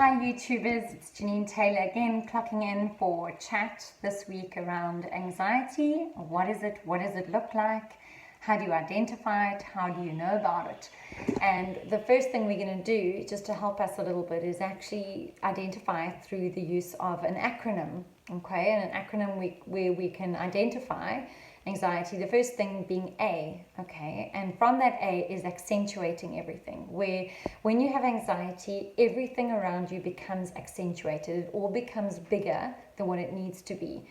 Hi YouTubers, it's Janine Taylor again, clocking in for chat this week around anxiety. What is it? What does it look like? How do you identify it? How do you know about it? And the first thing we're going to do, just to help us a little bit, is actually identify it through the use of an acronym. Okay, and an acronym where we can identify anxiety, the first thing being A, okay, and from that A is accentuating everything, where when you have anxiety, everything around you becomes accentuated, it all becomes bigger than what it needs to be,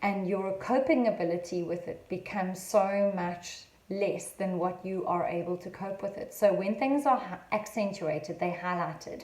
and your coping ability with it becomes so much less than what you are able to cope with it. So when things are accentuated, they're highlighted,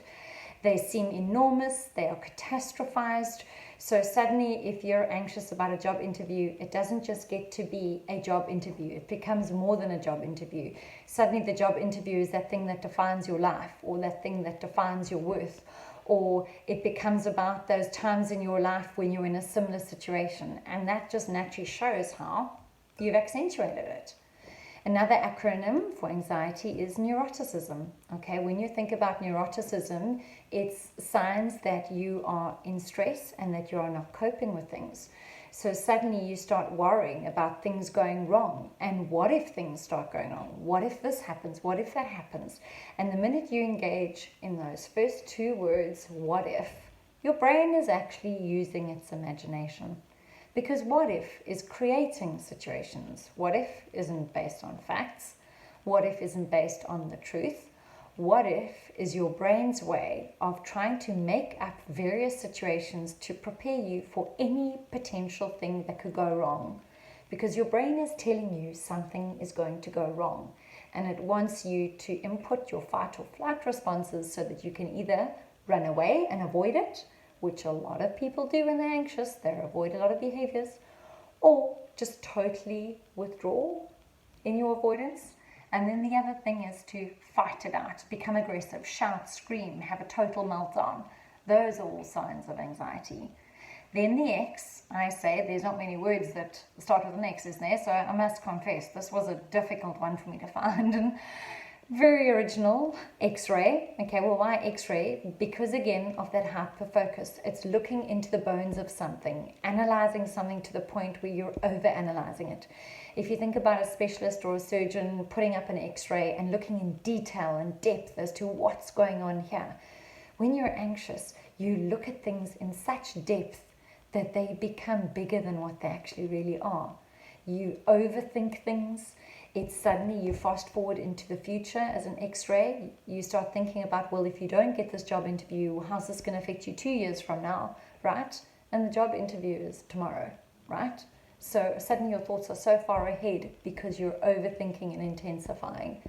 they seem enormous, they are catastrophized. So suddenly, if you're anxious about a job interview, it doesn't just get to be a job interview. It becomes more than a job interview. Suddenly, the job interview is that thing that defines your life, or that thing that defines your worth. Or it becomes about those times in your life when you're in a similar situation. And that just naturally shows how you've accentuated it. Another acronym for anxiety is neuroticism. Okay, when you think about neuroticism, it's signs that you are in stress and that you are not coping with things. So suddenly you start worrying about things going wrong. And what if things start going wrong? What if this happens? What if that happens? And the minute you engage in those first two words, what if, your brain is actually using its imagination. Because what if is creating situations. What if isn't based on facts. What if isn't based on the truth. What if is your brain's way of trying to make up various situations to prepare you for any potential thing that could go wrong. Because your brain is telling you something is going to go wrong. And it wants you to input your fight or flight responses so that you can either run away and avoid it, which a lot of people do when they're anxious, they avoid a lot of behaviors, or just totally withdraw in your avoidance. And then the other thing is to fight it out, become aggressive, shout, scream, have a total meltdown. Those are all signs of anxiety. Then the X, I say there's not many words that start with an X, isn't there? So I must confess, this was a difficult one for me to find. And very original, X-ray. Okay, well, why X-ray? Because again, of that hyper-focus. It's looking into the bones of something, analyzing something to the point where you're over-analyzing it. If you think about a specialist or a surgeon putting up an X-ray and looking in detail and depth as to what's going on here, when you're anxious, you look at things in such depth that they become bigger than what they actually really are. You overthink things. It's suddenly you fast forward into the future as an X-ray. You start thinking about, well, if you don't get this job interview, how's this going to affect you 2 years from now, right? And the job interview is tomorrow, right? So suddenly your thoughts are so far ahead because you're overthinking and intensifying.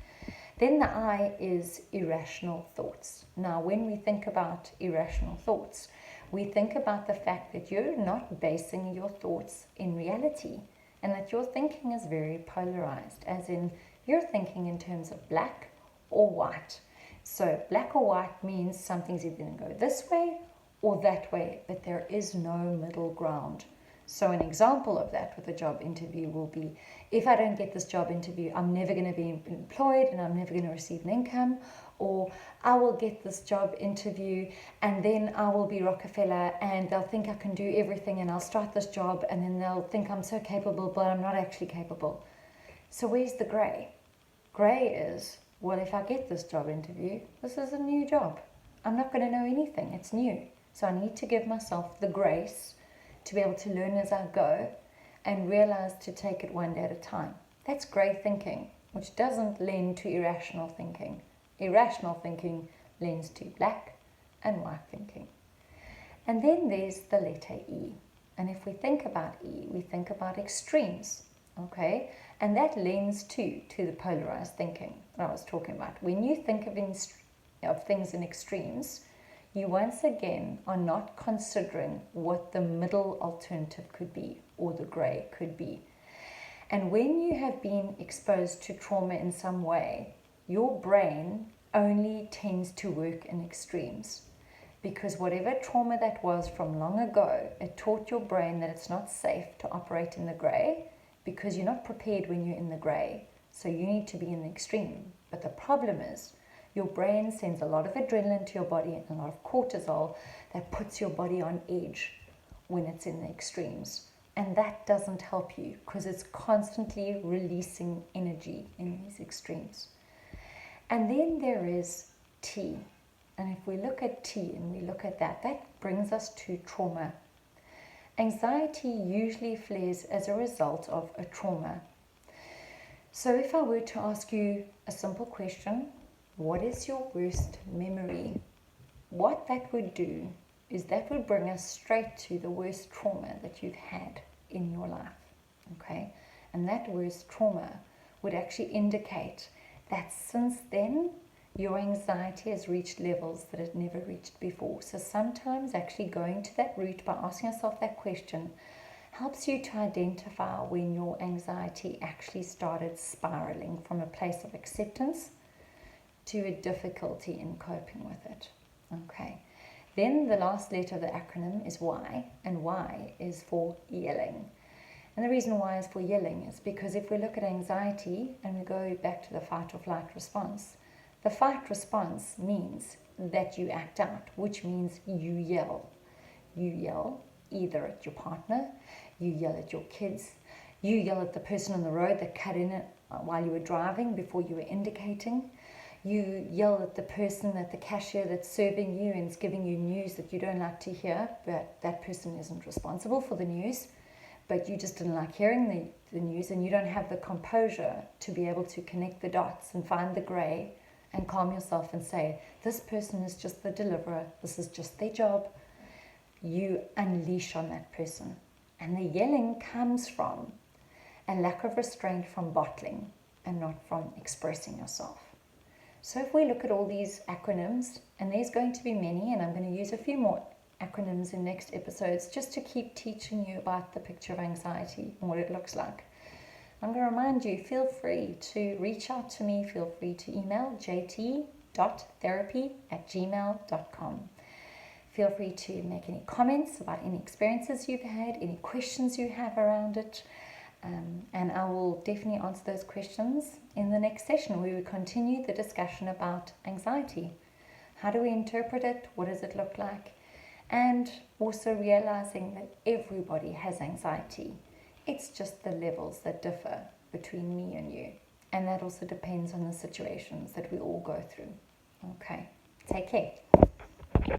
Then the I is irrational thoughts. Now, when we think about irrational thoughts, we think about the fact that you're not basing your thoughts in reality. And that your thinking is very polarized, as in you're thinking in terms of black or white. So black or white means something's either going to go this way or that way, but there is no middle ground. So an example of that with a job interview will be, if I don't get this job interview, I'm never going to be employed and I'm never going to receive an income. Or I will get this job interview and then I will be Rockefeller and they'll think I can do everything and I'll start this job and then they'll think I'm so capable, but I'm not actually capable. So where's the grey? Grey is, well, if I get this job interview, this is a new job. I'm not going to know anything. It's new. So I need to give myself the grace to be able to learn as I go and realize to take it one day at a time. That's grey thinking, which doesn't lend to irrational thinking. Irrational thinking lends to black and white thinking. And then there's the letter E. And if we think about E, we think about extremes, okay? And that lends to the polarized thinking that I was talking about. When you think of things in extremes, you once again are not considering what the middle alternative could be or the grey could be. And when you have been exposed to trauma in some way, your brain only tends to work in extremes. Because whatever trauma that was from long ago, it taught your brain that it's not safe to operate in the grey because you're not prepared when you're in the grey. So you need to be in the extreme. But the problem is, Your brain sends a lot of adrenaline to your body and a lot of cortisol that puts your body on edge when it's in the extremes. And that doesn't help you because it's constantly releasing energy in these extremes. And then there is T. And if we look at T and we look at that, that brings us to trauma. Anxiety usually flares as a result of a trauma. So if I were to ask you a simple question, what is your worst memory? What that would do is that would bring us straight to the worst trauma that you've had in your life, okay? And that worst trauma would actually indicate that since then, your anxiety has reached levels that it never reached before. So sometimes actually going to that root by asking yourself that question helps you to identify when your anxiety actually started spiraling from a place of acceptance to a difficulty in coping with it. Okay. Then the last letter of the acronym is Y, and Y is for yelling. And the reason Y is for yelling is because if we look at anxiety and we go back to the fight or flight response, the fight response means that you act out, which means you yell. You yell either at your partner, you yell at your kids, you yell at the person on the road that cut in while you were driving before you were indicating, you yell at the person at the cashier that's serving you and is giving you news that you don't like to hear, but that person isn't responsible for the news, but you just didn't like hearing the news and you don't have the composure to be able to connect the dots and find the grey and calm yourself and say, this person is just the deliverer, this is just their job. You unleash on that person. And the yelling comes from a lack of restraint from bottling and not from expressing yourself. So if we look at all these acronyms, and there's going to be many, and I'm going to use a few more acronyms in next episodes just to keep teaching you about the picture of anxiety and what it looks like. I'm going to remind you, feel free to reach out to me, feel free to email jt.therapy@gmail.com. Feel free to make any comments about any experiences you've had, any questions you have around it, and I will definitely answer those questions in the next session where we continue the discussion about anxiety. How do we interpret it? What does it look like? And also realizing that everybody has anxiety. It's just the levels that differ between me and you. And that also depends on the situations that we all go through. Okay, take care.